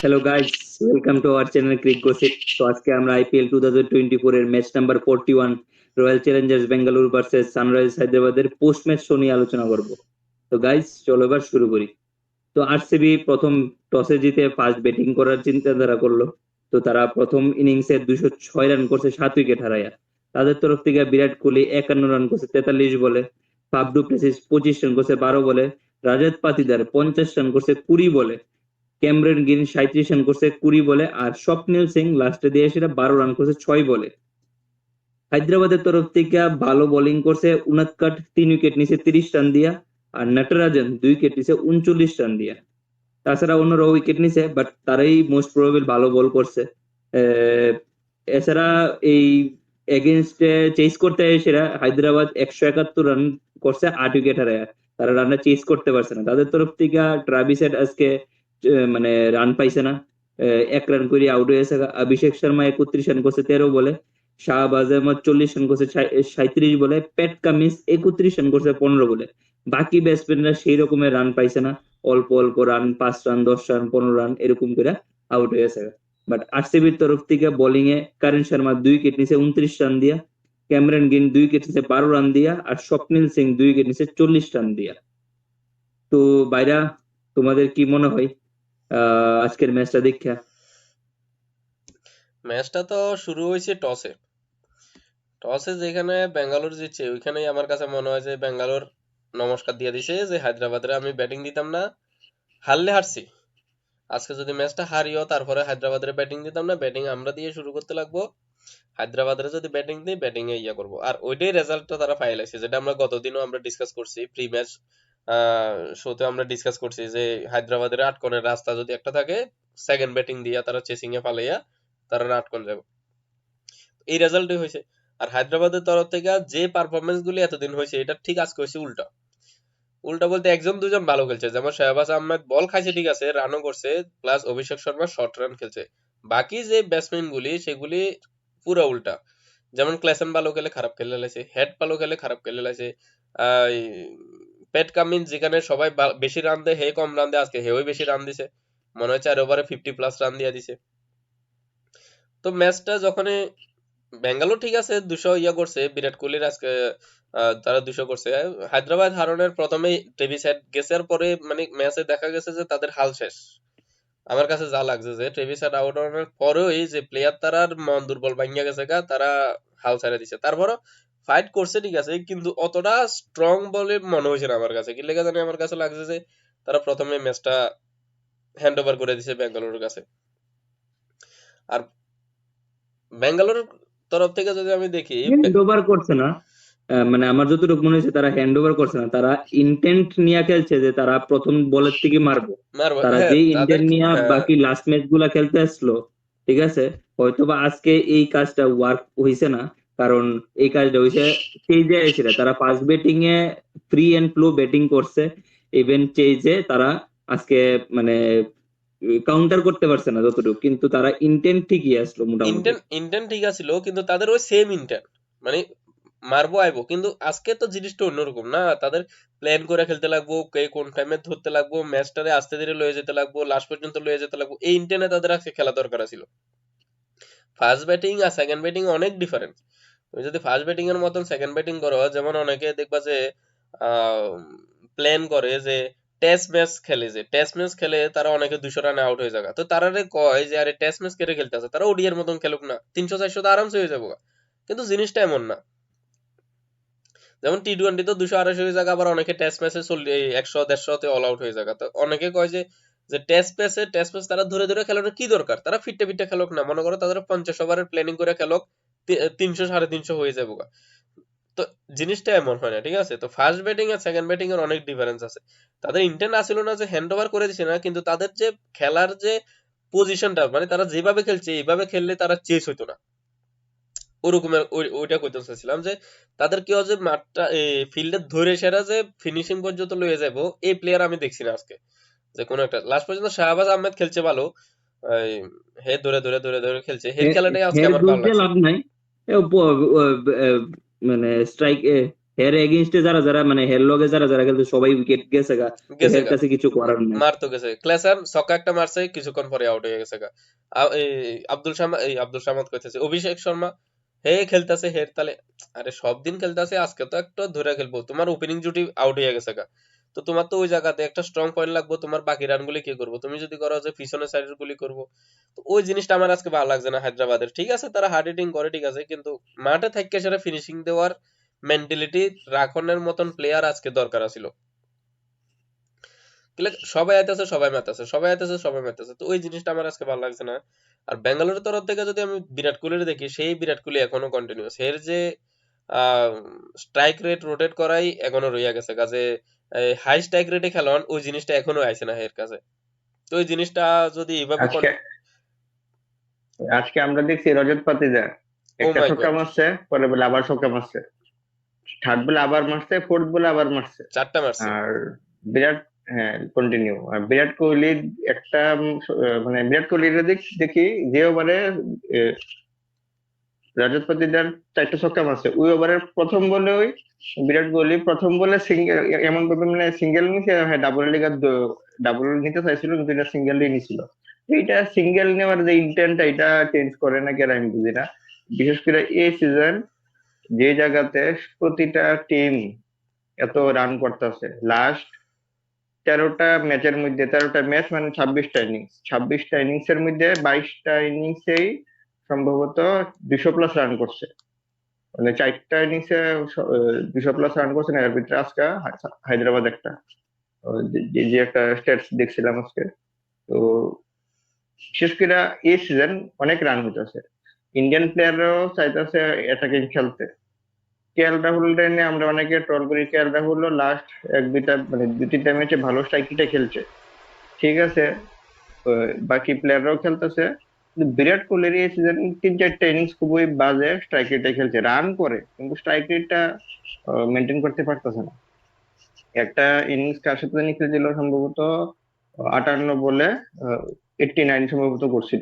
Hello guys, welcome to our channel Crick Gossip. তো আজকে আমরা আইপিএল 2024 এর match number 41 Royal Challengers Bengaluru versus Sunrisers হায়দ্রাবাদের পোস্ট ম্যাচ শো নিয়ে আলোচনা করব। তো গাইস, চলো এবার শুরু করি। তো আরসিবি প্রথম টসে জিতে ফার্স্ট ব্যাটিং করার চিন্তাধারা করলো। তো তারা প্রথম ইনিংসে 206 রান করছে 7 উইকেট হারায়া। তাদের তরফ থেকে বিরাট কোহলি 51 রান করছে 43 বলে, ফাফ ডু প্লেসিস 25 রান করছে 12 বলে, রাজত পাতিদার 50 রান করছে 20 বলে, ক্যামেরন গ্রিন 37 রান করছে 20 বলে, আর স্বপ্নিল সিং লাস্টে দিয়ে সেটা 12 রান করছে 6 বলে। হায়দ্রাবাদের তরফ থেকে ভালো বোলিং করছে উনাদকাট 3 উইকেট নিচে 30 রান দিয়া, আর নটরাজন 2 উইকেট নিচে 39 রান দিয়া। তাছাড়া অন্যরা উইকেট নিছে, বাট তারাই মোস্ট প্রবাবল ভালো বল করছে। আহ, এছাড়া এই এগেনস্টে চেস করতে এসে হায়দ্রাবাদ 171 রান করছে 8 উইকেট হারায়। তারা রানটা চেস করতে পারছে না। তাদের তরফ থেকে ট্রাভিস হেড আজকে মানে রান পাইছে না। 1 রান করে আউট হয়েছে। অভিষেক শর্মা 31 রান করছে 13 বলে, শাহবাজ আহমদ 40 রান করছে 37 বলে, প্যাট কামিন্স 31 রান করছে 15 বলে। বাকি ব্যাটসম্যানরা সেই রকমের রান পাইছে না। অল্প অল্প রান, 5 রান, 10 রান, 15 রান এরকম করে আউট হয়েছে। বাট আরসিবির তরফ থেকে বোলিং এ কারেন শর্মা 2 উইকেট নিচে 29 রান দিয়া, ক্যামেরন গ্রিন 2 উইকেট নিচে 12 রান দিয়া, আর স্বপ্নিল সিং 2 উইকেট নিচে 40 রান দিয়া। তো বাইরা, তোমাদের কি মনে হয় আজকের ম্যাচটা দেখা? ম্যাচটা তো শুরু হয়েছে টসে। টসে যেখানে বেঙ্গালোর জিতছে ওইখানেই আমার কাছে মনে হয় যে বেঙ্গালোর নমস্কার দিয়ে দিছে যে হায়দ্রাবাদে আমি ব্যাটিং দিতাম না, হারলে হারছি। আজকে যদি ম্যাচটা হারিও তারপরে হায়দ্রাবাদের ব্যাটিং দিতাম না, ব্যাটিং আমরা দিয়ে শুরু করতে লাগবো। হায়দ্রাবাদের যদি ব্যাটিং দিই, ব্যাটিং এ ইয়া করবো। আর ওইটাই রেজাল্টটা তারা পাইলাইছে, যেটা আমরা গতদিনও আমরা ডিসকাস করছি প্রি ম্যাচ শোতে। আমরা ডিসকাস করছি যে হায়দ্রাবাদের আটকনের রাস্তা যদি একটা থাকে, সেকেন্ড ব্যাটিং দিয়া তারা চেসিং এ ফালাইয়া তারা আটকন যাবে। এই রেজাল্টই হয়েছে। আর হায়দ্রাবাদের তরফ থেকে যে পারফরমেন্স গুলি এতদিন হয়েছে, এটা ঠিক আজকে হয়েছে উল্টা। উল্টা বলতে একজন দুজন ভালো খেলছে, যেমন শাহবাজ আহমেদ বল খাইছে ঠিক আছে, রানও করছে, plus Abhishek Sharma short run খেলছে। বাকি যে ব্যাটসম্যান গুলি সেগুলি পুরো উল্টা। যেমন ক্লেসন ভালো খেলে খারাপ খেলে লাইছে, হেড ভালো খেলে খারাপ খেলে লাইছে। আহ, প্যাট কামিন্স যেখানে সবাই বেশি রান দেয়, হে কম রান দেয়, আজকে হেই বেশি রান দিছে। মনে হয় 4 ওভারে 50+ রান দিয়ে দিছে। তো ম্যাচটা যখন ব্যাঙ্গালোর ঠিক আছে 200 ইয়া করছে, বিরাট কোহলির আজকে তারা 200 করছে। হায়দ্রাবাদ হারানোর প্রথমেই ট্রেভিস হেড গেছে, আর পরে মানে ম্যাচে দেখা গেছে যে তাদের হাল শেষ। আমার কাছে যা লাগছে যে ট্রেভিস হেড আউট হওয়ার পরেও এই যে প্লেয়ার তারার মন দুর্বল ভাঙ্গা গেছে গা, তারা হাল ছেড়ে দিছে। তারপরও ফাইট করছে ঠিক আছে, কিন্তু অতটা স্ট্রং বলে মনে হয়েছে না আমার কাছে। কি লেগে জানি আমার কাছে লাগছে যে তারা প্রথমে ম্যাচটা হ্যান্ড ওভার করে দিছে বেঙ্গালুরুর কাছে। আর বেঙ্গালুরুর তরফ থেকে যদি আমি দেখি, হ্যান্ড ওভার করছে না। মানে আমার যতটুকু মনে হয়েছে তারা হ্যান্ড ওভার করছে না, তারা ইন্টেন্ট নিয়ে খেলছে যে তারা প্রথম বলের থেকে মারবো। মারবো, তারা হ্যাঁ যেই তাদের ইন্টেন্ট নিয়ে হ্যাঁ। বাকি লাস্ট ম্যাচ গুলা খেলতে আসলো, ঠিক আছে, হয়তোবা আজকে এই কাজটা ওয়ার্ক হইছে না। কারণ এই কাজটা হইছে চেজে এসেছিল, তারা ফার্স্ট ব্যাটিং এ ফ্রি এন্ড ফ্লো ব্যাটিং করছে। ইভেন চেজে তারা আজকে মানে কাউন্টার করতে পারছে না যতটুকু, কিন্তু তারা ইন্টেন্ট ঠিকই আসলো মোটামুটি। ইন্টেন্ট ইন্টেন্ট ঠিক আছিল, কিন্তু তাদের ওই সেম ইন্টেন্ট, মানে মারবো আইবো। কিন্তু আজকে তো জিনিসটা অন্যরকম না, তাদের প্ল্যান করে খেলতে লাগবো, কে কোন টাইমে ধরতে লাগবো, ম্যাচটারে আস্তে ধীরে লয়ে যেতে লাগবো, লাস্ট পর্যন্ত লয়ে যেতে লাগবো। এই ইন্টেন্টে তাদের আজকে খেলা দরকার ছিল। ফার্স্ট ব্যাটিং আর সেকেন্ড ব্যাটিং অনেক ডিফারেন্স। তুমি যদি ফার্স্ট ব্যাটিং এর মতন সেকেন্ড ব্যাটিং করো, যেমন অনেকে দেখবা যে প্ল্যান করে যে টেস্ট ম্যাচ খেলে, যে টেস্ট ম্যাচ খেলে তারা অনেকে 200 রানে আউট হয়ে যায়। তো তারা কয় যে আরে টেস্ট ম্যাচ কেটে খেলতে আছে, তারা ওডিআর মতন খেলুক না, 300 400 তো আরামসে হয়ে যাবো। কিন্তু জিনিসটা এমন না। যেমন টি-20 তো 200 250 হয়ে যায়, আবার অনেকে টেস্ট ম্যাচে 100 150 তে অল আউট হয়ে যায়। তো অনেকে কয় যে যে টেস্ট ম্যাচ তারা ধরে ধরে খেলানোর কি দরকার, তারা ফিটে ফিটে খেলোক না। মনে করো তাদের 50 ওভারের প্ল্যানিং করে খেলোক, 300 350 হয়ে যাবো। তো জিনিসটা এমন হয় না, ঠিক আছে? তো ফার্স্ট ব্যাটিং আর সেকেন্ড ব্যাটিং এর অনেক ডিফারেন্স আছে। তাদের ইন্টেন্ট আসলে না যে হ্যান্ড ওভার করে দিছে না, কিন্তু তাদের যে খেলার যে পজিশনটা, মানে তারা যেভাবে খেলছে এইভাবে খেললে তারা চেস হইতো না। ওরকমের ওইটা কইতে চাচ্ছিলাম যে তাদের কি হয় যে মাঠটা ফিল্ডে ধরে সেরা যে ফিনিশিং পর্যন্ত লয়ে যাবো, এই প্লেয়ার আমি দেখছি না আজকে। যে কোনো একটা লাস্ট পর্যন্ত শাহবাজ আহমেদ খেলছে ভালো, এই, হে ধরে ধরে ধরে ধরে খেলছে, হের খেলাটাই আজকে হের আমার দোষ ভালো দিয়ে লাগছে। লাভ নাই। এ মানে স্ট্রাইক হের এগেইনস্টে যারা যারা মানে হের লগে যারা যারা খেলতে সবাই উইকেট গেছে গা, তো গেছে হের গা, কাছে কিছু করার নাই। মারতো গেছে। ক্লেসার ছক্কা একটা মারছে, কিছুক্ষণ পরে আউট হয়ে গেছে গা। এই আব্দুল সামাদ কইতেছে, অভিষেক শর্মা হে খেলতেছে, হের তালে আরে সব দিন খেলতেছে, আজকে তো একটা ধরে খেলবো। তোমার ওপেনিং জুটি আউট হয়ে গেছে গা, তো তোমার তো ওই জায়গাতে একটা স্ট্রং পয়েন্ট লাগবে। তোমার বাকি রানগুলি কি করবো? তুমি যদি করো যে পিছনের সাইডের গুলি করবো, তো ওই জিনিসটা আমার আজকে ভালো লাগছে না হায়দ্রাবাদের। ঠিক আছে তারা হার্ড হিটিং করে, ঠিক আছে, কিন্তু মাঠে থাকতে সেটা ফিনিশিং দেওয়ার মেন্টালিটি রাখনের মতন প্লেয়ার আজকে দরকার ছিল। সবাই আইতেছে, সবাই মারতেছে, সবাই আইতেছে, সবাই মারতেছে, তো ওই জিনিসটা আমার আজকে ভালো লাগছে না। আর বেঙ্গালুরুর তরফ থেকে যদি আমি বিরাট কোহলির দেখি, সেই বিরাট কোহলি এখনো কন্টিনিউয়াস। এর যে স্ট্রাইক রেট রোটেট করাই এখনো রইয়া গেছে কাজে, হাই স্ট্রাইক রেটে খেলোয়াড় ওই জিনিসটা এখনো আইছে না এর কাছে। তো ওই জিনিসটা যদি এভাবে আজকে আজকে আমরা দেখছি রজত পাতিদার ও একটা মাই ছক্কা গড, মারছে, পরে বলে আবার ছক্কা মারছে, থার্ড বলে আবার মারছে, ফোর্থ বলে আবার মারছে। চারটা মারছে। আর বিরাট, হ্যাঁ কন্টিনিউ। আর বিরাট কোহলির একটা মানে বিরাট কোহলির দেখি যে ওভারে রজত পাতিদার 4টা ছক্কা মারছে, ওই ওভারের প্রথম বলে ওই বিরাট কোহলি প্রথম বলে সিঙ্গেল, এমন ভাবে মানে সিঙ্গেল নিছে, হ্যাঁ ডাবল লিগার ডাবল নিতে চাইছিল কিন্তু এটা সিঙ্গেল নিয়েছিল। এইটা সিঙ্গেল নেওয়ার যে ইন্টেন্ট এটা চেঞ্জ করে না কেন আমি বুঝি না। বিশেষ করে এই সিজন যে জায়গাতে প্রতিটা টিম এত রান করতেছে, লাস্ট 13টা ম্যাচের মধ্যে, 13টা ম্যাচ মানে 26টা ইনিংস, 26টা ইনিংস এর মধ্যে 22টা ইনিংসেই সম্ভবত 200+ রান করছে। মানে 4টা ইনিংসে 200+ রান করছে না, এর ভিতরে আজকে হায়দ্রাবাদ একটা যে একটা স্ট্যাটস দেখছিলাম আজকে। তো বিশেষ করে এই সিজন অনেক রান হইতেছে, ইন্ডিয়ান প্লেয়াররাও চাইতেছে অ্যাটাকিং খেলতে। কেএল রাহুল নিয়ে আমরা অনেকে ট্রল করি, কেএল রাহুল লাস্ট 1-2টা মানে 2-3টা ম্যাচে ভালো স্ট্রাইকিংটা খেলছে, ঠিক আছে, বাকি প্লেয়াররাও খেলতেছে, কিন্তু বিরাট কোহলির এই সিজন 3-4টা ইনিংস খুবই বাজে স্ট্রাইক রেটে খেলছে, রান করে কিন্তু স্ট্রাইক রেটটা মেনটেন করতে পারতেছে না। একটা ইনিংস কার সাথে জানি খেলছিল সম্ভবত 58 বলে 89 সম্ভবত করছিল,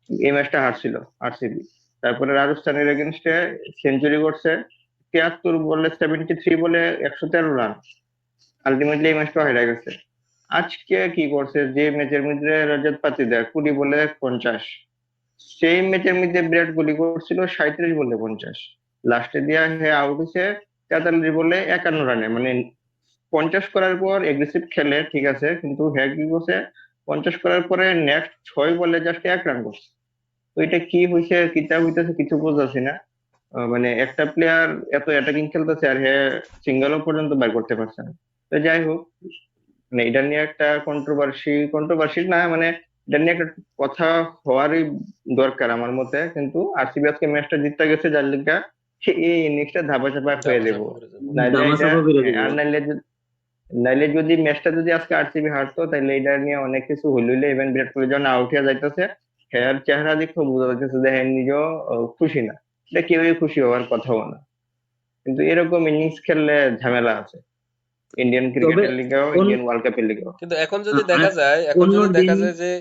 এই ম্যাচটা হারছিল আরসিবি। তারপরে রাজস্থানের এগেনস্টে সেঞ্চুরি করছে 73 বলে 73 বলে 113 রান, আলটিমেটলি এই ম্যাচটা হেরে গেছে। আজকে কি করছে, যে ম্যাচের মধ্যে রজত পাতিদার 20 বলে 50, সেই ম্যাচের মধ্যে বিরাট কোহলি করছিল 37 বলে 50, লাস্টে দিয়া হে আউট হয়েছে 43 বলে 51 রানে। মানে 50 করার পর এগ্রেসিভ খেলে, ঠিক আছে, কিন্তু হ্যাঁ কি করছে, 50 করার পরে নেক্সট 6 বলে জাস্ট 1 রান করছে। তো এটা কি হয়েছে, কিটা হইতেছে কিছু বুঝতেছি না। মানে একটা প্লেয়ার এত অ্যাটাকিং খেলতেছে আর হ্যাঁ সিঙ্গেলও পর্যন্ত বের করতে পারছে না। তো যাই হোক, মানে এটা নিয়ে একটা কন্ট্রোভার্সি না, মানে এটা নিয়ে একটা কথা হওয়ারই দরকার আমার মতে। কিন্তু আরসিবি আজকে ম্যাচটা জিততে গেছে যার লিগা এই ইনিংসটা ধাপা চাপা হয়ে যাবো, নাইলে এটা, দামাচাপা বেড়ে হ্যাঁ, যাবো। আর নাইলে যদি ম্যাচটা যদি আজকে আরসিবি হারতো তাহলে এটা নিয়ে অনেক কিছু হইলে, ইভেন বিরাট কোহলি যখন আউট হয়ে যাইতেছে হ্যাঁ চেহারা দেখে বোঝা যাইতেছে যে হ্যাঁ নিজেও খুশি না, এটা কেউই খুশি হওয়ার কথাও না। কিন্তু এরকম ইনিংস খেললে ঝামেলা আছে ইন্ডিয়ান তবে ক্রিকেটের লিগেও, অন- ইন্ডিয়ান ওয়ার্ল্ড কাপের লিগেও। কিন্তু এখন যদি আ- দেখা আর যায়, এখন অন্য যদি দেখা দিন যায় যে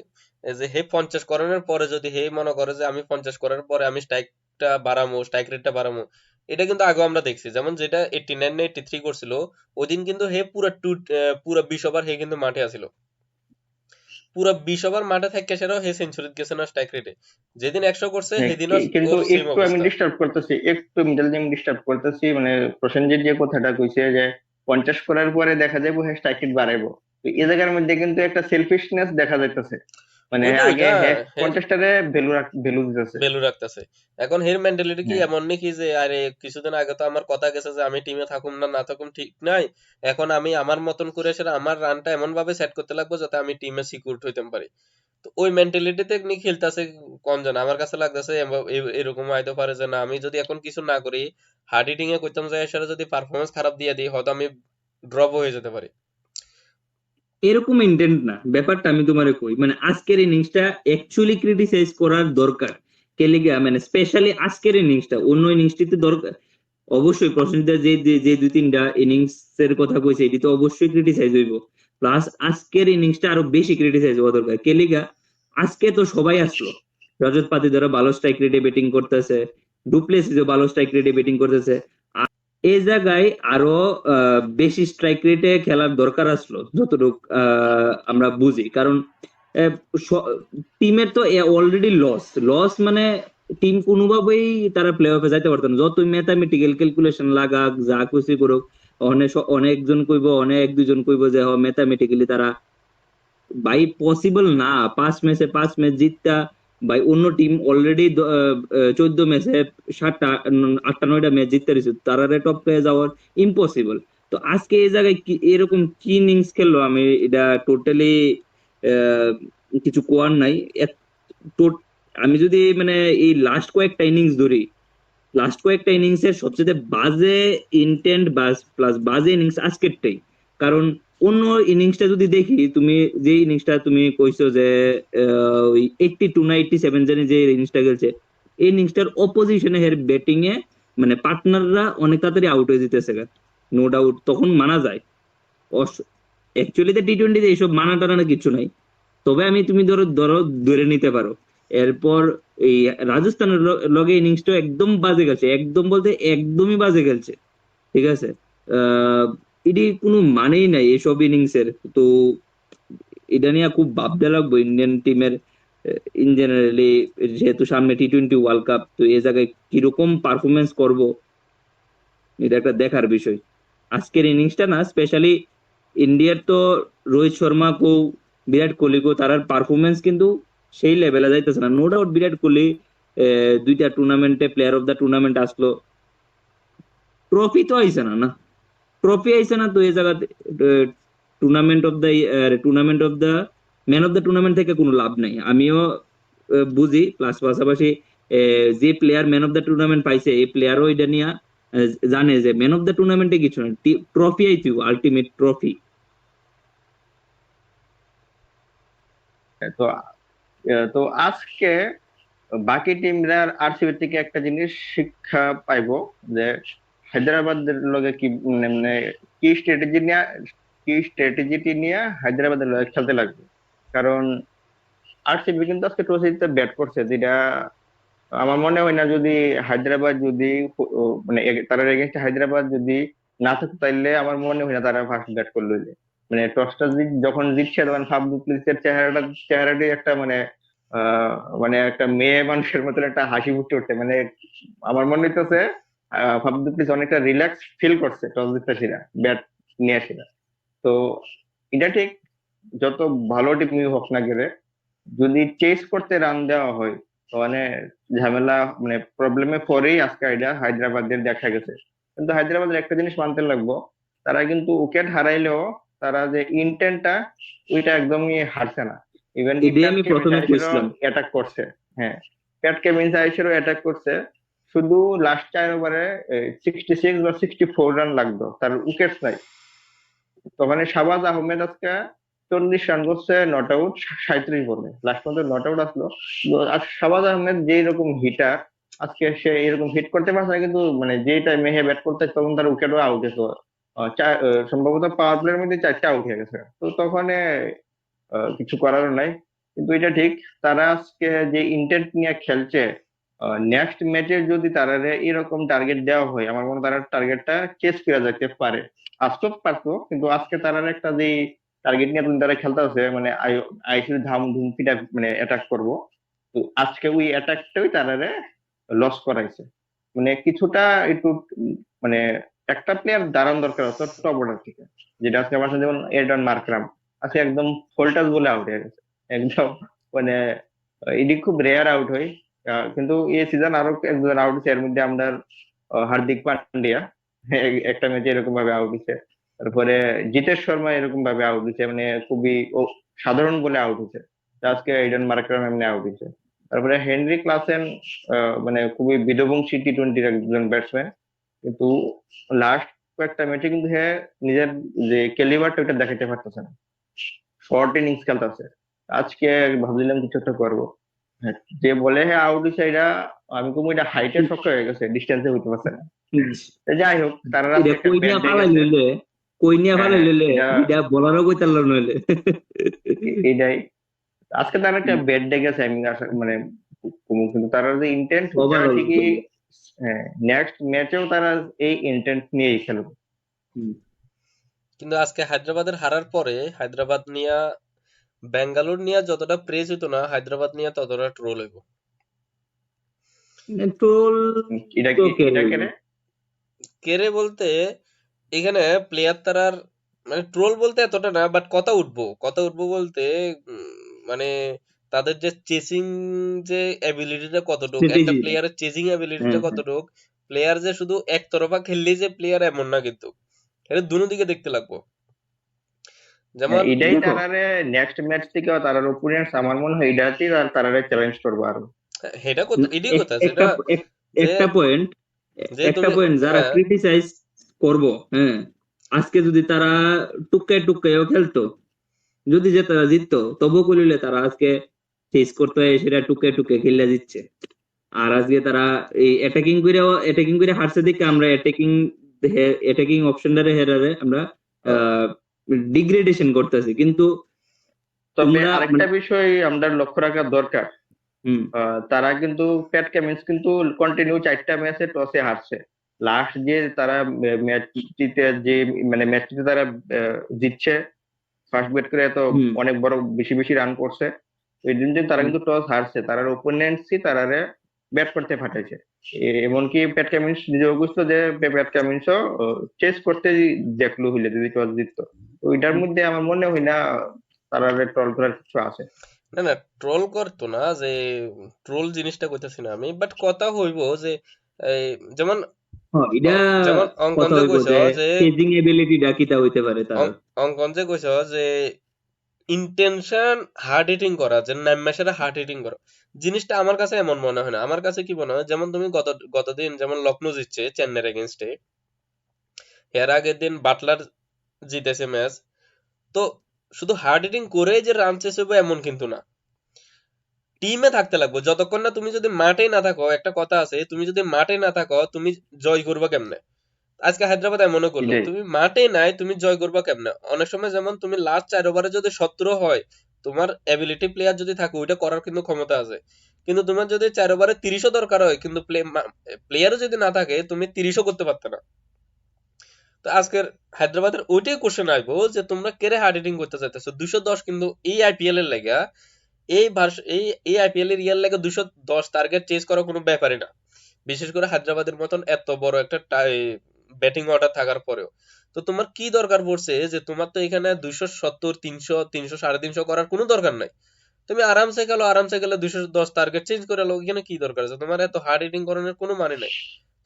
এই যে হে 50 করানোর পরে যদি হে মনে করে যে আমি 50 করার পরে আমি স্ট্রাইকটা বাড়ামো, স্ট্রাইক রেটটা বাড়ামো, এটা কিন্তু আগে আমরা দেখছি। যেমন যেটা 89 না 83 করছিল, ওই দিন কিন্তু হে পুরা 20 ওভার হে কিন্তু মাঠে আছিল। পুরা 20 ওভার মাঠে থাকে সেটাও হে সেঞ্চুরি গেছে না স্ট্রাইক রেটে। যেদিন 100 করছে হ্যাঁ, সেদিনও কিন্তু ওর সেম একটু আমি অবস্থা। ডিস্টার্ব করতেছি, একটু মিডল নেম ডিস্টার্ব করতেছি, মানে প্রসেনজিৎ যে কথাটা কইছে যে 50 করার পরে দেখা যাবো হ্যাঁ স্ট্রাইক রেট বাড়াইবো, তো এই জায়গার মধ্যে কিন্তু একটা সেলফিশনেস দেখা যাইতেছে। মানে ওইটা আগে ওইটা হ্যাঁ হের 50টারে ভ্যালু দিতেছে। ভ্যালু রাখতেছে। এখন হের মেন্টালিটি কি হ্যাঁ, এমন নাকি যে আরে কিছুদিন আগে তো আমার কথা গেছে যে আমি টিমে থাকুম না না থাকুম ঠিক নাই, এখন আমি আমার মতন করে সেটা আমার রানটা এমন ভাবে সেট করতে লাগবো যাতে আমি টিমে সিকিউর হইতে পারি। তো ওই মেন্টালিটিতে নি খেলতেছে কোন জন, আমার কাছে লাগতেছে এরকম হইতে পারে যে না আমি যদি এখন কিছু না করি, হার্ড হিটিং এ করতাম যে সেটা যদি পারফরমেন্স খারাপ দিয়ে দিই, হয়তো আমি ড্রপ হয়ে যেতে পারি। এরকম ইন্টেন্ট না ব্যাপারটা, আমি তোমারে কই মানে আজকের ইনিংসটা অ্যাকচুয়ালি ক্রিটিসাইজ করার দরকার। কেলিগা মানে স্পেশালি আজকের ইনিংসটা, অন্য ইনিংসটিতে দরকার অবশ্যই। প্রসেনজিৎ যে যে যে 2-3টা ইনিংস এর কথা কইছে এটি তো অবশ্যই ক্রিটিসাইজ হইব, প্লাস আজকের ইনিংসটা আরো বেশি ক্রিটিসাইজ হওয়া দরকার। কেলিগা আজকে তো সবাই আসলো, রজত পাতিদারও ভালো স্ট্রাইক রেটে ব্যাটিং করতেছে, ডুপ্লেসিসও ভালো স্ট্রাইক রেটে ব্যাটিং করতেছে, এই জায়গায় আরো বেশি স্ট্রাইক রেটে খেলার দরকার আসলো, যতটুকু আমরা বুঝি। কারণ টিমের তো অলরেডি লস মানে টিম কোনোভাবেই তারা প্লে অফে যাইতে পারতো না, যতই ম্যাথামেটিক্যাল ক্যালকুলেশন লাগাক যা কিছু করুক। অনেকজন কইব, অনেক দুজন কইব যে ম্যাথামেটিক্যালি তারা, ভাই পসিবল না 5 ম্যাচে 5 ম্যাচ জিততা। ভাই অন্য টিম অলরেডি 14 ম্যাচে 7টা 8টা 9টা ম্যাচ জিততে রয়েছে, তারা টপ পেয়ে যাওয়ার ইম্পসিবল। তো আজকে এই জায়গায় এরকম কি ইনিংস খেললো, আমি এটা টোটালি কিছু কোয়ার নাই। আমি যদি মানে এই লাস্ট কয়েকটা ইনিংসের সবচেয়ে বাজে ইন্টেন্ট প্লাস বাজে ইনিংস আজকেরটাই। কারণ অন্য ইনিংসটা যদি দেখি, তুমি যে ইনিংসটা তুমি কইছো যে ওই 82 না 87 জানি যে ইনিংসটা খেলছে, এই ইনিংসটার অপোজিশনে হের ব্যাটিং এ মানে পার্টনাররা অনেক তাড়াতাড়ি আউট হয়ে যেতেছে, নো ডাউট, তখন মানা যায়। অ্যাকচুয়ালি তো টি-20 এইসব মানা টানা কিছু নাই। তবে তুমি ধরো ধরো ধরে নিতে পারো। এরপর এই রাজস্থানের লগে ইনিংসটা একদম বাজে গেছে, একদম বলতে একদমই বাজে গেছে, ঠিক আছে। আহ এটি কোনো মানেই নাই এসব ইনিংসের। তো এটা নিয়ে খুব ভাবতে লাগবে ইন্ডিয়ান টিমের ইন জেনারেলি, যেহেতু সামনে টি-20 ওয়ার্ল্ড কাপ, তো এই জায়গায় কিরকম পারফরমেন্স করব, এটা একটা দেখার বিষয়। আজকের ইনিংসটা না, স্পেশালি ইন্ডিয়ার তো রোহিত শর্মা কো বিরাট কোহলি কো তারার পারফরমেন্স কিন্তু সেই লেভেলে যাইতেছে না। নো ডাউট বিরাট কোহলি 2টা টুর্নামেন্টে প্লেয়ার অফ দ্য টুর্নামেন্ট আসলো, ট্রফি তো আইছে না, ট্রফি আইছে না, তো এই জায়গাতে tournament of the man of the tournament থেকে কোনো লাভ নাই, আমিও বুঝি। প্লাস পাশাপাশি যে player man of the tournament পাইছে, এই প্লেয়ারও এটা নিয়ে জানে যে ম্যান অফ দ্য টুর্নামেন্টে কিছু না, ট্রফি আইতিউ আলটিমেট ট্রফি। তো তো আজকে বাকি টিমরা আরসিবি থেকে একটা জিনিস শিক্ষা পাইবো, যে হায়দ্রাবাদের লগে কি মানে কি স্ট্র্যাটেজিটি নিয়ে হায়দ্রাবাদের লগে খেলতে লাগবে। কারণ আরসিবি কিন্তু আজকে টসে জিতে ব্যাট করছে, যেটা আমার মনে হয় না, যদি হায়দ্রাবাদ যদি মানে তারা এগেনস্টে হায়দ্রাবাদ যদি না থাকতো, তাইলে আমার মনে হয় না তারা ফার্স্ট ব্যাট করলো। মানে টসটা যখন জিতছে, তখন ফাফ দু প্লেসিসের চেহারাটি একটা মানে আহ মানে একটা মেয়ে মানুষের মতন একটা হাসি ফুটে উঠছে। মানে আমার মনে হইতেছে ফাফ দু প্লেসিস অনেকটা রিল্যাক্স ফিল করছে টস জিততে সেরা ব্যাট নিয়ে সেরা। তো এটা ঠিক, যত ভালো টিম হোক না গেলে যদি চেস করতে রান দেওয়া হয়, তো মানে ঝামেলা মানে প্রবলেমে পরেই আজকে এটা হায়দ্রাবাদের দেখা গেছে। কিন্তু হায়দ্রাবাদের একটা জিনিস মানতে লাগবো, তারা কিন্তু উইকেট হারাইলেও তারা যে ইন্টেন্টটা ওইটা একদমই হারছে না। ইভেন কি এটাই প্যাট আমি কেমিন্স প্রথমে আইসেরও কইছিলাম। অ্যাটাক করছে। হ্যাঁ, প্যাট কেমিন্স আইসেরও অ্যাটাক করছে। শুধু লাস্ট 4 ওভারে 66 বা 64 রান লাগতো, তার উইকেট নাই। তো মানে শাহবাজ আহমেদ আজকে 40 রান করছে নট আউট 37 বলে, লাস্ট পর্যন্ত নট আউট আসলো। আর শাহবাজ আহমেদ যে রকম হিটার, আজকে সে এরকম হিট করতে পারছে না। কিন্তু মানে যে টাইমে হে ব্যাট করতে, তখন তার উইকেটও আউট হয়েছে। সম্ভবত পাওয়ার প্লের মধ্যে 4টে আউট হয়ে গেছে। তো তখন কিছু করার নাই। কিন্তু এটা ঠিক, তারা আজকে যে ইন্টেন্ট নিয়ে খেলছে, নেক্সট ম্যাচে যদি তারা এরকম টার্গেট দেওয়া হয়, আমার মনে হয় তারা টার্গেটটা চেস করা যেতে পারে। আসতে পারতো, কিন্তু আজকে তারা একটা যে টার্গেট নিয়ে তুমি তারা খেলতে আছে, মানে আইসির ধাম ধুমকিটা মানে অ্যাটাক করবো। তো আজকে ওই অ্যাটাকটাই তারা লস করাইছে। মানে কিছুটা একটু মানে একটা প্লেয়ার দাঁড়ান দরকার হতো টপ অর্ডার থেকে, যেটা আজকে আমার সাথে যেমন এডন মার্করাম আজকে একদম ফোল্টাস বলে আউট হয়ে গেছে একদম। মানে এটি খুব রেয়ার আউট হয়। কিন্তু এই সিজন আরো একজন আউট হচ্ছে, এর মধ্যে আমরা হার্দিক পান্ডিয়া একটা ম্যাচে এরকম ভাবে আউট হচ্ছে। তারপরে জিতেশ শর্মা এরকম ভাবে আউট হচ্ছে, মানে খুবই সাধারণ বলে আউট হচ্ছে। আজকে ইডেন মার্করাম এমনি আউট হচ্ছে। তারপরে হেনরি ক্লাসেন মানে খুবই বিধ্বংসী টি-20 একজন ব্যাটসম্যান, কিন্তু লাস্ট কয়েকটা ম্যাচে কিন্তু হ্যাঁ নিজের যে ক্যালিবারটা ওটা দেখাতে পারতেছে না, শর্ট ইনিংস খেলতেছে। আজকে ভাবছিলাম কিছু একটা করবো। হ্যাঁ, যে বলে হ্যাঁ আউট হইছে, এটা আমি কম এটা হাইটে শক্ত হয়ে গেছে, ডিস্টেন্সে হইতে পারছে না। তো যাই হোক, তারা এটা আজকে একটা কই ব্যাট নিয়ে ডে ফালাই গেছে। লইলে, কই নিয়ে হ্যাঁ ফালাই হ্যাঁ, লইলে এটা এটা বলারও কইতাল নইলে। এটাই আজকে তারা একটা ব্যাট ডে গেছে। আমি মানে কিন্তু তারা যে ইন্টেন্ট, ওটা ওভারঅল ঠিকই হ্যাঁ, নেক্সট ম্যাচেও তারা এই ইন্টেন্ট নিয়েই খেলবে। হুম। কিন্তু আজকে হায়দ্রাবাদের হারার পরে হায়দ্রাবাদ নিয়ে বেঙ্গালুর নিয়ে যতটা প্রেজ হইতো না, হায়দ্রাবাদ নিয়ে ততটা ট্রোল হইব। ট্রোল এটা তো কে এটা হইব? কেন? কেরে বলতে এখানে প্লেয়ার তারার মানে ট্রোল বলতে এতটা না, বাট কথা উঠবো বলতে মানে তাদের যে চেসিং যে অ্যাবিলিটিটা কতটুক, একটা স্ট্র্যাটেজি। প্লেয়ারের চেসিং অ্যাবিলিটিটা হ্যাঁ, হ্যাঁ। কতটুক, প্লেয়ার যে শুধু একতরফা খেললেই যে প্লেয়ার এমন না, কিন্তু এটা দুনো দিকে দেখতে লাগবো। যেমন এটাই দেখো, তারারে নেক্সট ম্যাচ থেকে তারার ওপোনেন্টস আমার মনে হয় এটাতেই তারারে চ্যালেঞ্জ করবো আরো। এটাই কথা একটা যেটা যে একটা পয়েন্ট, যে একটা তুমি পয়েন্ট যারা হ্যাঁ ক্রিটিসাইজ করব, হ্যাঁ, আজকে যদি তারা টুকায় টুকায়ও খেলতো, যদি যে তারা জিততো, তবু কলিলে তারা আজকে চেস করতে হয় সেটা টুকায় টুকায় খেললে জিতছে। আর আজকে তারা এই অ্যাটাকিং করে হারছে দিকে আমরা অ্যাটাকিং অপশনটারে হেরারে আমরা ডিগ্রেডেশন করতেছি। কিন্তু তবে তোমরা আরেকটা মানে বিষয় আমরা লক্ষ্য রাখা দরকার, হুম, তারা কিন্তু প্যাট কামিন্স কিন্তু কন্টিনিউ 4টা ম্যাচে টসে হারছে। লাস্ট যে তারা ম্যাচটিতে যে মানে ম্যাচটিতে তারা জিতছে ফার্স্ট ব্যাট করে, তো হুম, অনেক বড় বেশি বেশি রান করছে। ওই দিন যে তারা হুম। কিন্তু টস হারছে, তারার ওপোনেন্টসই তারারে ব্যাট করতে পাঠাইছে। এমনকি প্যাট কামিন্স নিজেও বুঝতো যে প্যাট কামিন্সও চেস করতে দেখলো হইলে যদি টস জিততো। তো ওইটার মধ্যে আমার মনে হয় না তারারে ট্রল করার কিছু আছে। না না ট্রোল করতো না, যে ট্রোল জিনিসটা কইতেছি না আমি, বাট কথা হইব যে এই যেমন হ্যাঁ, এটা যেমন অঙ্কন কথা যে হইব কইছ যে যে চেজিং এবিলিটিটা কিটা হইতে পারে তার। অঙ্কন যে কইছ যে ইন্টেনশন হার্ড হিটিং করা, যে নাম্বাসেরা হার্ড হিটিং করা, জিনিসটা আমার কাছে এমন মনে হয় না। আমার কাছে কি মনে হয়, যেমন তুমি গতদিন যেমন লখনৌ জিতছে চেন্নাইয়ের এগেনস্টে, এর আগের দিন বাটলার জিতেছে ম্যাচ, তো শুধু হার্ড হিটিং করেই যে রান চেস হইব এমন কিন্তু না, টিমে থাকতে লাগবে। যতক্ষণ না তুমি যদি মাঠেই না থাকো, একটা কথা আছে, তুমি যদি মাঠে না থাকো তুমি জয় করবা কেমনে? আজকে হায়দ্রাবাদ এমনও করলো, এটাই তুমি মাঠে নাই তুমি জয় করবা কেমনে? অনেক সময় যেমন তুমি লাস্ট 4 ওভারে যদি 17 হয়, তোমার এবিলিটি প্লেয়ার যদি থাকে ওইটা করার কিন্তু ক্ষমতা আছে। কিন্তু তোমার যদি 4 ওভারে 30ও দরকার হয়, কিন্তু প্লেয়ারও যদি না থাকে তুমি 30ও করতে পারতে না। তো আজকের হায়দ্রাবাদের ওইটাই কোশ্চেন আসবো যে তোমরা কেড়ে হার্ড হিটিং করতে চাইতেছো 210, কিন্তু এই আইপিএল এর লাগা এই আইপিএল এর ইয়ার লাগে 210 টার্গেট চেজ করা কোনো ব্যাপারই না, বিশেষ করে হায়দ্রাবাদের মতন এত বড় একটা ব্যাটিং অর্ডার থাকার পরেও। তো তোমার কি দরকার পড়ছে যে তোমার তো এখানে 270, 300, 300, 350 করার কোনো দরকার নাই। তুমি আরামসে গেলে 210 টার্গেট চেঞ্জ করে লো, এখানে কি দরকার আছে? তোমার এত হার্ড হিটিং করানোর কোনো মানে নাই।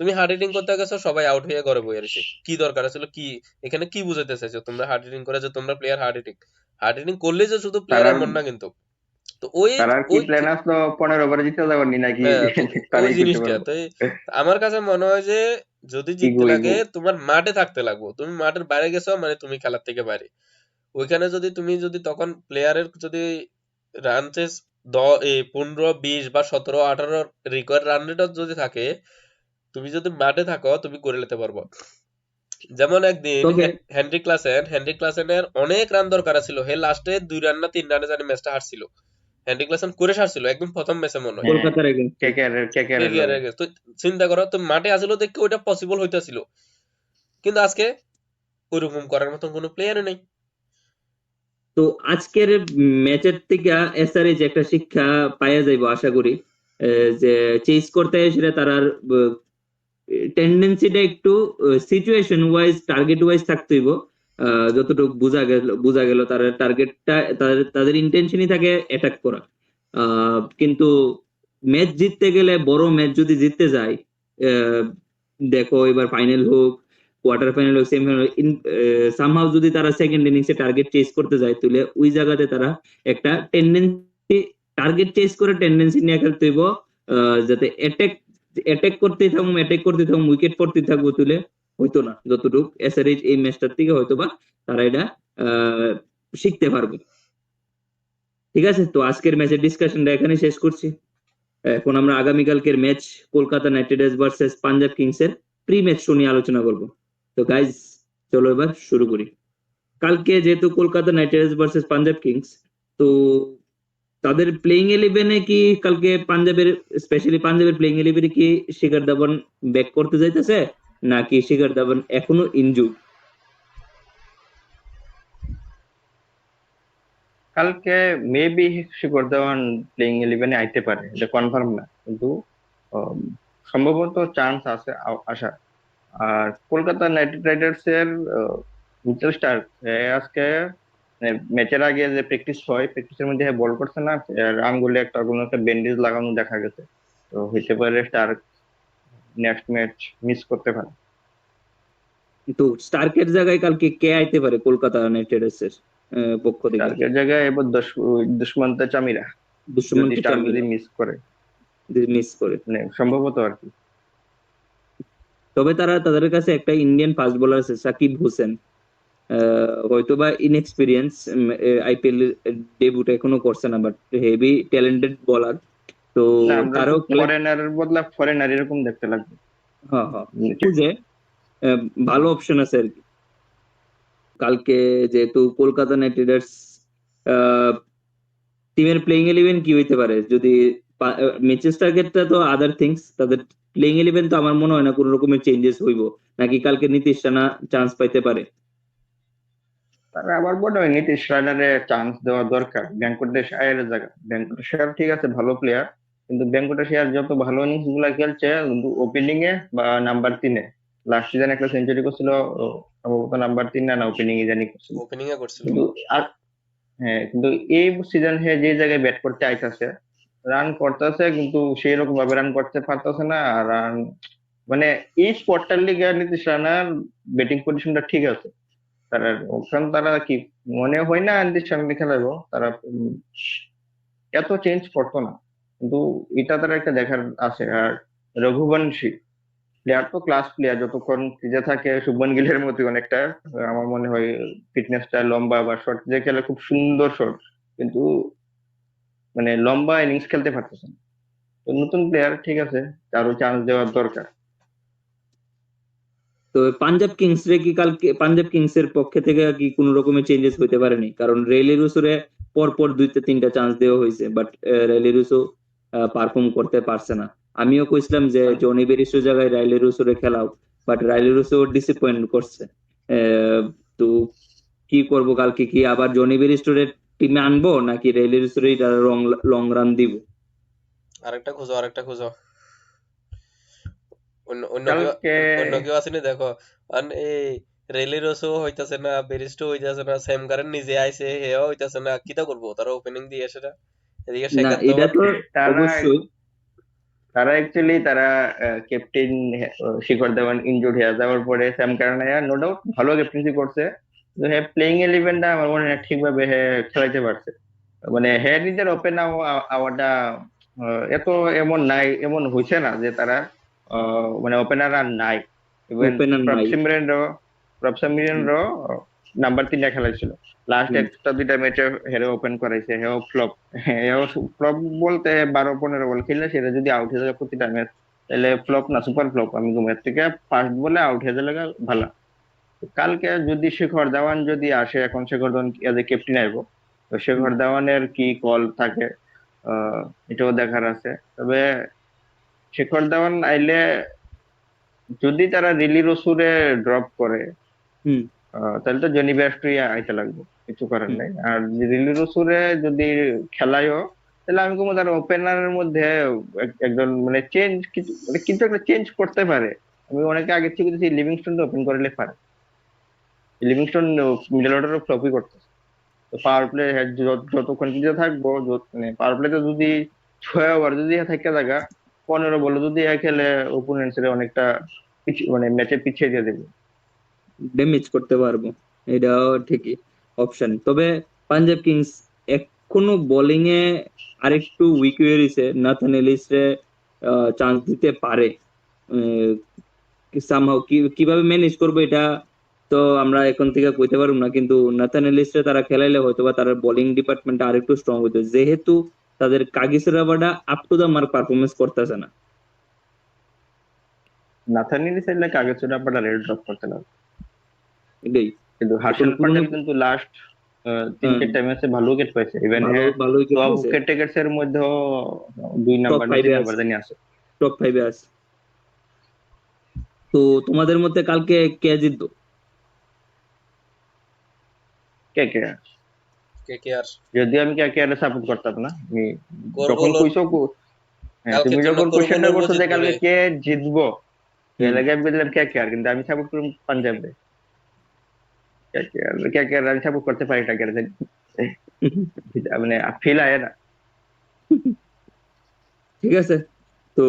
তুমি হার্ড হিটিং করতে গেছো, সবাই আউট হয়ে ঘরে বসে রয়েছে, কি দরকার ছিল? কি এখানে কি বুঝাইতে চাইছো তোমরা? হার্ড হিটিং করে যে তোমরা প্লেয়ার হার্ড হিটিং করলে যে শুধু প্লেয়ার তারা এমন না কিন্তু। তো ওই তারা কি ওই প্ল্যান আসলো 15 ওভারে জিতে যাবেন নাকি তো ওই তারাই করতে জিনিসটা পারবো? তো আমার কাছে মনে হয় যে যদি জিততে ইগো লাগে ইগো তোমার মাঠে থাকতে লাগবো। তুমি মাঠের বাইরে গেছো মানে তুমি খেলার থেকে বাইরে। ওইখানে যদি তুমি যদি তখন প্লেয়ারের যদি রান চেস 15, 20 বা 17, 18 রিকোয়ার্ড রান রেট যদি থাকে, তুমি যদি মাঠে থাকো তুমি করে নিতে পারবো। যেমন একদিন তবে হেনরি ক্লাসেনের অনেক রান দরকার ছিল, হে লাস্টে 2 রান না 3 রানে জানি ম্যাচটা হারছিল। হেনরি ক্লাসেন করে সারছিল একদম প্রথম ম্যাচে মনে হয় হ্যাঁ, কলকাতার এগেইনস্টে। কেকেআর এর কেকেআর লগে। এর কাছে। তো চিন্তা করো, তো মাঠে আসলে দেখে ওইটা পসিবল হইতাছিল, কিন্তু আজকে ওইরকম করার মতন কোনো প্লেয়ারই নেই। তো আজকের ম্যাচের থেকে এসআরএইচ একটা শিক্ষা পাওয়া যাইব আশা করি, যে চেস করতে সেটা তার টেন্ডেন্সিটা একটু সিচুয়েশন ওয়াইজ টার্গেট ওয়াইজ থাকতে হইব। যতটুকু বোঝা গেল তার টার্গেটটা তাদের ইন্টেনশনই থাকে অ্যাটাক করা। কিন্তু ম্যাচ জিততে গেলে, বড় ম্যাচ যদি জিততে যায়, আহ, দেখো এবার ফাইনাল হোক, কোয়ার্টার ফাইনাল হোক, সেমিফাইনাল হোক, সামহাউ যদি তারা সেকেন্ড ইনিংসে টার্গেট চেস করতে যায়, তাহলে ওই জায়গাতে তারা একটা টেন্ডেন্সি টার্গেট চেস করে টেন্ডেন্সি নিয়ে খেলতে হইব, যাতে অ্যাটাক করতে থাকুম উইকেট পড়তে থাকবো, তুলে হইতো না। যতটুকু এসআরএইচ এই ম্যাচটার থেকে হয়তো বা তারা এটা আহ, শিখতে পারবে। ঠিক আছে, তো আজকের ম্যাচের ডিসকাশনটা এখানে শেষ করছি। এখন আমরা আগামীকালকের match Kolkata Knight Riders versus Punjab Kings এর প্রি ম্যাচ শো নিয়ে আলোচনা করব। তো গাইজ, চলো এবার শুরু করি। কালকে যেহেতু Kolkata Knight Riders versus Punjab Kings, তো তাদের প্লেইং ইলেভেনে কি কালকে পাঞ্জাবের, স্পেশালি পাঞ্জাবের প্লেইং ইলেভেনে কি শিখর ধাবন ব্যাক করতে যাইতেছে, নাকি শিখর ধাবন এখনো ইনজুর্ড? কালকে মেবি শিখর ধাওয়ান প্লেইং ইলেভেনে আইতে পারে, এটা কনফার্ম না, কিন্তু উম, সম্ভবত চান্স আছে আসার। আর কলকাতা নাইট রাইডার্স এর মিচেল স্টার্ক আজকে ম্যাচের আগে যে প্র্যাকটিস হয়, প্র্যাকটিসের মধ্যে বল করছে না, আর আঙ্গুলে কোনো একটা ব্যান্ডেজ লাগানো দেখা গেছে। তো হইতে পারে স্টার্ক নেক্সট ম্যাচ মিস করতে পারে। কিন্তু স্টার্কের জায়গায় কালকে কে আইতে পারে কলকাতা নাইট রাইডার্স এর পক্ষ থেকে? স্টার্কের জায়গায় এবার দুষ্মন্ত চামিরা, যদি দুষ্মন্ত স্টার্ক যদি চামিরা মিস করে, মিস করে। মানে সম্ভবত আর কি। তবে তাদের কাছে একটা ইন্ডিয়ান ফাস্ট বোলার আছে, সাকিব হোসেন, হয়তোবা ইনএক্সপিরিয়েন্স, আইপিএল ডেবিউট এখনো করছে না, বাট হেভি ট্যালেন্টেড বোলার। তো না, আমরা একটু তারও খেলে, ফরেনারের বদলা ফরেনার এরকম দেখতে লাগবে। হ্যাঁ হ্যাঁ, খুঁজে ভালো অপশন আছে আর কি। কালকে যেহেতু কলকাতা নাইট রাইডার্স টিমের প্লেইং ইলেভেন কি হইতে পারে, যদি ম্যাচেস টার্গেটটা তো আদার থিংস, তাদের প্লেইং ইলেভেন তো আমার মনে হয় না কোনো রকমের চেঞ্জেস হইব, নাকি কালকে নীতিশ রানা চান্স পাইতে পারে? তার আমার মনে হয় নীতিশ রানারে চান্স দেওয়া দরকার। ভেঙ্কটেশ আয়ারের জায়গা, ভেঙ্কটেশ আয়ার ঠিক আছে ভালো প্লেয়ার, কিন্তু ভেঙ্কটেশ আয়ার যত ভালো ইনিংস গুলা খেলছে কিন্তু ওপেনিং এ বা নাম্বার 3-এ, লাস্ট সিজন একটা সেঞ্চুরি করছিল, সম্ভবত নাম্বার 3 না ওপেনিং এ জানি করছিল। ওপেনিং এ করছিল। কিন্তু হ্যাঁ, কিন্তু এই সিজন হে যে জায়গায় ব্যাট করতে আইতাছে, রান করতেছে কিন্তু সেই রকম ভাবে রান করতে পারতেছে না। আর রান মানে এই স্পটটার লিগে নীতিশ রানার ব্যাটিং পজিশনটা ঠিক আছে। তারা ওখানে তারা কি মনে হয় না নীতিশ রানা খেলাবো তারা এত চেঞ্জ করতো না, কিন্তু এটা তারা একটা দেখার আছে। আর রঘুবংশী প্লেয়ার তো ক্লাস প্লেয়ার, যতক্ষণ ক্রিজে থাকে শুভমান গিলের মতো অনেকটা, আমার মনে হয় ফিটনেসটা লম্বা বা শর্ট যে খেলে খুব সুন্দর শট, কিন্তু মানে লম্বা ইনিংস খেলতে পারতেছে না। তো নতুন প্লেয়ার ঠিক আছে, তারও চান্স দেওয়ার দরকার। তো পাঞ্জাব কিংস রে কি কালকে, পাঞ্জাব কিংস এর পক্ষে থেকে কি কোনো রকমের চেঞ্জেস হইতে পারেনি? কারণ রেইলি রুসুরে পর পর দুইটা তিনটা চান্স দেওয়া হয়েছে, বাট রেইলি রুসো পারফর্ম করতে পারছে না। আমিও কইছিলাম যে জনি বেরিস্টোর জায়গায় রাইলি রুসোরে খেলাও, বাট রাইলি রুসো ডিসঅ্যাপয়েন্ট করছে। তো কি করব কালকে, কি আবার জনি বেরিস্টোরের টিমে আনবো, নাকি রেইলি রুসোরে লং লং রান দিব? আরেকটা খুঁজো। অন্য অন্য কেউ কালকে অন্য কেউ আসেনি দেখো। আর এই রেলি রোসও হইতাছে না, বেরিস্টো হইতাছে না, স্যাম কারেন নিজে আইছে, হেও হইতাছে না, কিটা করবো তারা ওপেনিং দিয়ে সেটা। এদিকে না, শেখার এটা ধওয়ান। তো তারা অবশ্যই। তারা অ্যাকচুয়ালি তারা ক্যাপ্টেন শিখর ধাওয়ান ইনজুর্ড হয়ে যাওয়ার পরে স্যাম কারান নো ডাউট ভালো ক্যাপ্টেন্সি করছে, কিন্তু হ্যাঁ প্লেইং ইলেভেনটা আমার মনে হয় ঠিকভাবে হ্যাঁ খেলাইতে পারছে। মানে হ্যাঁ নিজের ওপেন আওয়ারটা এত এমন নাই, এমন হয়েছে না যে তারা মানে ওপেনার আর নাই। ইভেন ওপেনার নাই। প্রপসিমরেনরও নাম্বার 3 খেলাইছিল, লাস্ট হুম। একটা দুইটা ম্যাচে হেরে ওপেন করাইছে, হেও ফ্লপ। হেও ফ্লপ বলতে 12-15 বল খেললে সেটা যদি আউট হয়ে যায় প্রতিটা ম্যাচ, তাহলে ফ্লপ না সুপার ফ্লপ। আমি ঘুমের থেকে ফার্স্ট বলে আউট হয়ে গেলে ভালো। কালকে যদি শেখর ধাওয়ান যদি আসে, এখন Shekhar Dhawan as a captain আইবো, তো শেখর ধাওয়ানের কি কল থাকে এটাও দেখার আছে। তবে শেখর ধাওয়ান আইলে যদি তারা রিলি রসুরে ড্রপ করে, হুম। তাহলে তো জনি ব্যাস্ট্রিয়া আইতে লাগবে, কিছু করার হুম। নাই। আর রিলি রসুরে যদি খেলায়ও, তাহলে আমি কোনো তার ওপেনারের মধ্যে একজন মানে চেঞ্জ কিছু মানে কিছু একটা চেঞ্জ করতে পারে। আমি অনেকে আগে থেকে দেখছি লিভিংস্টোন ওপেন করলে পারে, লিভিংস্টোন মিডল অর্ডারও ফ্লপই করতেছে। তো পাওয়ার প্লে যতক্ষণ কিছু থাকবো, মানে পাওয়ার প্লেতে যদি 6 ওভার যদি থাকে জায়গা, 15 বলে যদি খেলে ওপোনেন্টস অনেকটা মানে ম্যাচে পিছিয়ে দিয়ে দেবে। ড্যামেজ করতে পারবো, এটাও ঠিকই অপশন। তবে পাঞ্জাব কিংস এখনো বোলিং এ আরেকটু উইক হয়ে রয়েছে, নাথান এলিস রে চান্স দিতে পারে। সামহাও কিভাবে ম্যানেজ করবো এটা তো আমরা এখন থেকে কইতে পারবো না, কিন্তু নাথান এলিস রে তারা খেলাইলে হয়তোবা তার বোলিং ডিপার্টমেন্ট আরেকটু স্ট্রং হতো, যেহেতু তাদের Kagiso Rabada up to the mark performance করতেছে না। নাথানিল চাইলে কাগজ চোরা পাটা রেড ড্রপ করতে লাগবে, এটাই। কিন্তু এখন হার্ষল পুরনো, প্যাটেল কিন্তু লাস্ট তিন হ্যাঁ, চারটা ম্যাচে ভালো উইকেট পাইছে, ইভেন ভালো উইকেট টপ পেয়েছে, ক্যাটেগরিজ এর মধ্যেও দুই টপ নাম্বার না তিন 5-এ নাম্বার আছে, জানি আছে। টপ 5-এ আছে। তো তোমাদের মধ্যে কালকে কে জিততো? কে কে, KKR যদিও আমি কে কে আর সাপোর্ট করতাম না, আমি করবো যখন হলো কইছো হ্যাঁ কালকের তুমি জন্য যখন করবো কোশ্চেনটা হলো করছো যে জিতবো রে। কালকে কে জিতবো, এর হুম। আগে আমি বললাম কে কে আর, কিন্তু আমি সাপোর্ট করব পাঞ্জাব রে। কে কে আর আমি সাপোর্ট করতে পারি না, কেন জানি মানে ফিল আয় না। ঠিক আছে, তো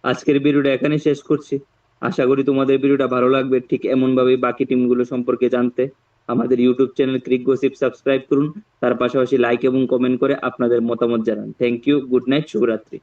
আজকের ভিডিওটা এখানে শেষ করছি। আশা করি তোমাদের ভিডিওটা ভালো লাগবে। ঠিক এমন ভাবে বাকি টিমগুলো সম্পর্কে জানতে আমাদের YouTube channel Crick gossip subscribe করুন। তার পাশাপাশি লাইক এবং কমেন্ট করে আপনাদের মতামত জানান। থ্যাংক ইউ, গুড নাইট, শুভরাত্রি।